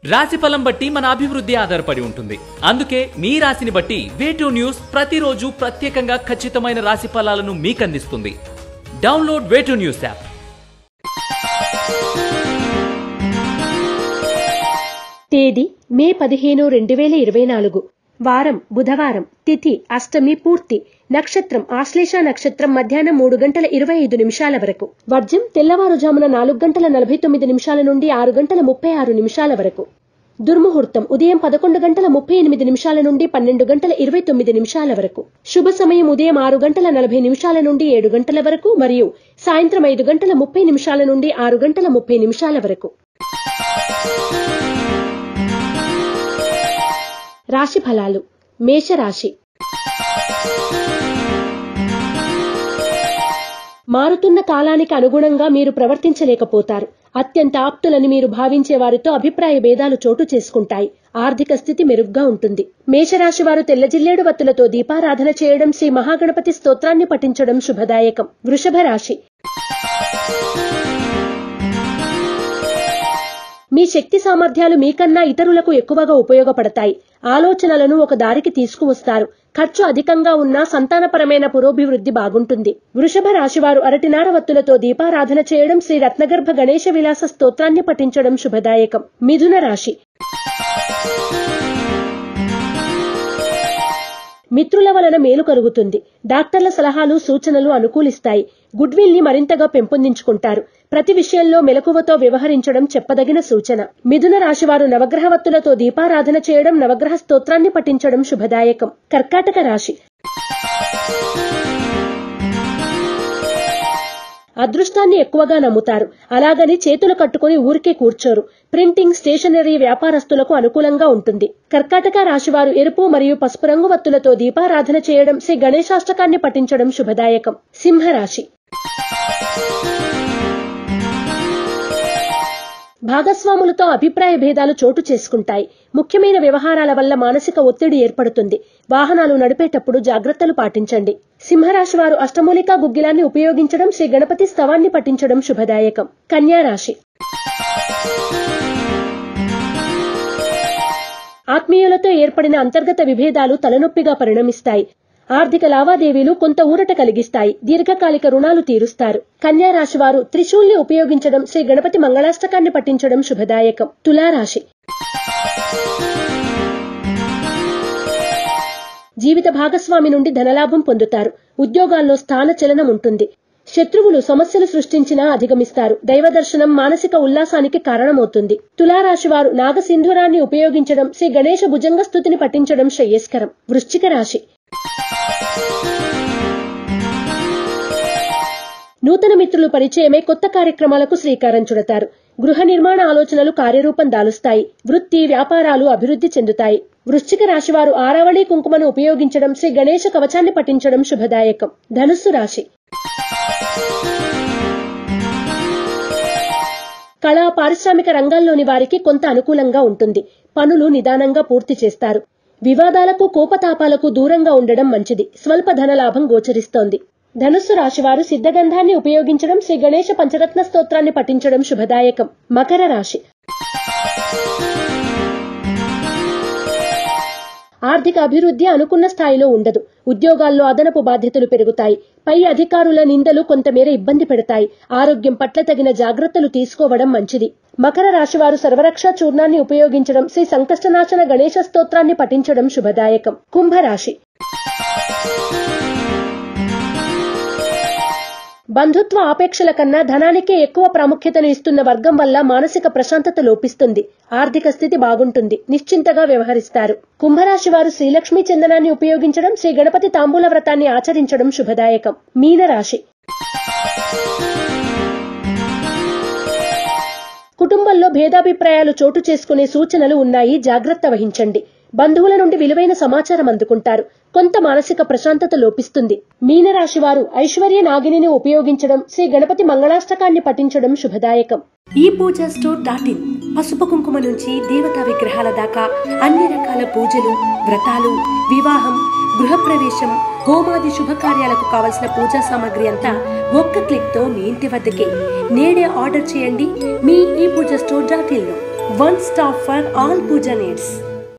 రాశిఫలం బట్టి మన అభివృద్ధి ఆధారపడి ఉంటుంది. అందుకే మీ రాశిని బట్టి వే2 న్యూస్ ప్రతిరోజు ప్రత్యేకంగా ఖచ్చితమైన రాశి ఫలాలను మీకు అందిస్తుంది. Download Way2 News app. తేదీ మే 15, 2024. వారం బుధవారం. తిథి అష్టమి పూర్తి. నక్షత్రం ఆశ్లేష నక్షత్రం మధ్యాహ్నం 3:25 వరకు. వర్జ్యం తెల్లవారుజామున 4:49 నుండి 6:36 వరకు. దుర్ముహూర్తం ఉదయం 11:38 నుండి 12:29 వరకు. శుభ సమయం ఉదయం 6:40 నుండి 7 వరకు మరియు సాయంత్రం 5:30 నుండి 6:30 వరకు. రాశి ఫలాలు. మేషరాశి. మారుతున్న కాలానికి అనుగుణంగా మీరు ప్రవర్తించలేకపోతారు. అత్యంత ఆప్తులని మీరు భావించే వారితో అభిప్రాయ భేదాలు చోటు చేసుకుంటాయి. ఆర్థిక స్థితి మెరుగ్గా ఉంటుంది. మేషరాశి వారు తెల్ల జిల్లేడు వత్తులతో దీపారాధన చేయడం, శ్రీ మహాగణపతి స్తోత్రాన్ని పఠించడం శుభదాయకం. వృషభ రాశి. మీ శక్తి సామర్థ్యాలు మీకన్నా ఇతరులకు ఎక్కువగా ఉపయోగపడతాయి. ఆలోచనలను ఒక దారికి తీసుకువస్తారు. ఖర్చు అధికంగా ఉన్నా సంతానపరమైన పురోభివృద్ధి బాగుంటుంది. వృషభ రాశివారు అరటినార వత్తులతో దీపారాధన చేయడం, శ్రీ రత్నగర్భ గణేశ విలాస స్తోత్రాన్ని పఠించడం శుభదాయకం. మిథున రాశి. మిత్రుల వలన మేలు కలుగుతుంది. డాక్టర్ల సలహాలు సూచనలు అనుకూలిస్తాయి. గుడ్ విల్ ని మరింతగా పెంపొందించుకుంటారు. ప్రతి విషయంలో మెలకువతో వ్యవహరించడం చెప్పదగిన సూచన. మిథున రాశివారు నవగ్రహ వత్తులతో దీపారాధన చేయడం, నవగ్రహ స్తోత్రాన్ని పఠించడం శుభదాయకం. కర్కాటక రాశి. అదృష్టాన్ని ఎక్కువగా నమ్ముతారు. అలాగని చేతులు కట్టుకుని ఊరికే కూర్చోరు. ప్రింటింగ్, స్టేషనరీ వ్యాపారస్తులకు అనుకూలంగా ఉంటుంది. కర్కాటక రాశివారు ఎరుపు మరియు పసుపు రంగు వత్తులతో దీపారాధన చేయడం, శ్రీ గణేశాష్టకాన్ని పఠించడం శుభదాయకం. సింహరాశి. భాగస్వాములతో అభిప్రాయ భేదాలు చోటు చేసుకుంటాయి. ముఖ్యమైన వ్యవహారాల వల్ల మానసిక ఒత్తిడి ఏర్పడుతుంది. వాహనాలు నడిపేటప్పుడు జాగ్రత్తలు పాటించండి. సింహరాశి వారు అష్టమూలికా గుగ్గిలాన్ని ఉపయోగించడం, శ్రీ గణపతి స్తవాన్ని పఠించడం శుభదాయకం. కన్యా రాశి. ఆత్మీయులతో ఏర్పడిన అంతర్గత విభేదాలు తలనొప్పిగా పరిణమిస్తాయి. ఆర్థిక లావాదేవీలు కొంత ఊరట కలిగిస్తాయి. దీర్ఘకాలిక రుణాలు తీరుస్తారు. కన్యా రాశి వారు త్రిశూల్ని ఉపయోగించడం, శ్రీ గణపతి మంగళాష్టకాన్ని పఠించడం శుభదాయకం. తులారాశి. జీవిత భాగస్వామి నుండి ధనలాభం పొందుతారు. ఉద్యోగాల్లో స్థాన చలనం ఉంటుంది. శత్రువులు సమస్యలు సృష్టించినా అధిగమిస్తారు. దైవ దర్శనం మానసిక ఉల్లాసానికి కారణమవుతుంది. తులారాశి వారు నాగసింధూరాన్ని ఉపయోగించడం, శ్రీ గణేశ భుజంగ స్తుతిని పఠించడం శ్రేయస్కరం. వృశ్చిక రాశి. నూతన మిత్రులు పరిచయమే కొత్త కార్యక్రమాలకు శ్రీకారం చుడతారు. గృహ నిర్మాణ ఆలోచనలు కార్యరూపం దాలుస్తాయి. వృత్తి వ్యాపారాలు అభివృద్ధి చెందుతాయి. వృశ్చిక రాశివారు ఆరావళి కుంకుమను ఉపయోగించడం, శ్రీ గణేశ కవచాన్ని పఠించడం శుభదాయకం. ధనుస్సు రాశి. కళా పారిశ్రామిక రంగాల్లోని వారికి కొంత అనుకూలంగా ఉంటుంది. పనులు నిదానంగా పూర్తి చేస్తారు. వివాదాలకు కోపతాపాలకు దూరంగా ఉండడం మంచిది. స్వల్ప ధనలాభం గోచరిస్తోంది. ధనుస్సు రాశివారు సిద్ధగంధాన్ని ఉపయోగించడం, శ్రీ గణేశ పంచరత్న స్తోత్రాన్ని పఠించడం శుభదాయకం. మకర రాశి. ఆర్థిక అభివృద్ధి అనుకున్న స్థాయిలో ఉండదు. ఉద్యోగాల్లో అదనపు బాధ్యతలు పెరుగుతాయి. పై అధికారుల నిందలు కొంతమేర ఇబ్బంది పెడతాయి. ఆరోగ్యం పట్ల తగిన జాగ్రత్తలు తీసుకోవడం మంచిది. మకర రాశివారు సర్వరక్షా చూర్ణాన్ని ఉపయోగించడం, శ్రీ సంకష్టనాశన గణేశ స్తోత్రాన్ని పఠించడం శుభదాయకం. కుంభరాశి. బంధుత్వ ఆపేక్షల కన్నా ధనానికే ఎక్కువ ప్రాముఖ్యతను ఇస్తున్న వర్గం వల్ల మానసిక ప్రశాంతత లోపిస్తుంది. ఆర్థిక స్థితి బాగుంటుంది. నిశ్చింతగా వ్యవహరిస్తారు. కుంభరాశి వారు శ్రీలక్ష్మీ చందనాన్ని ఉపయోగించడం, శ్రీ గణపతి తాంబూల వ్రతాన్ని ఆచరించడం శుభదాయకం. మీనరాశి. కుటుంబంలో భేదాభిప్రాయాలు చోటు చేసుకునే సూచనలు ఉన్నాయి. జాగ్రత్త వహించండి. బంధువుల నుండి విలువైన సమాచారం అందుకుంటారు. కొంత మానసిక ప్రశాంతత లోపిస్తుంది. మీనరాశి వారు ఐశ్వర్య నాగిని ఉపయోగించడం, శ్రీ గణపతి మంగళాష్టకాన్ని పఠించడం శుభదాయకం. ఈ పూజా స్టోర్.in పసుపు కుంకుమ నుంచి దేవతా విగ్రహాల దాకా అన్ని రకాల పూజలు, వ్రతాలు, వివాహం, గృహప్రవేశం, హోమాది శుభకార్యాలకు కావలసిన పూజా సామాగ్రి అంతా ఒక్క క్లిక్ తో మీ ఇంటి వద్దకే. నేడే ఆర్డర్ చేయండి మీ ఈ పూజా స్టోర్.in లో. One stop for all puja needs.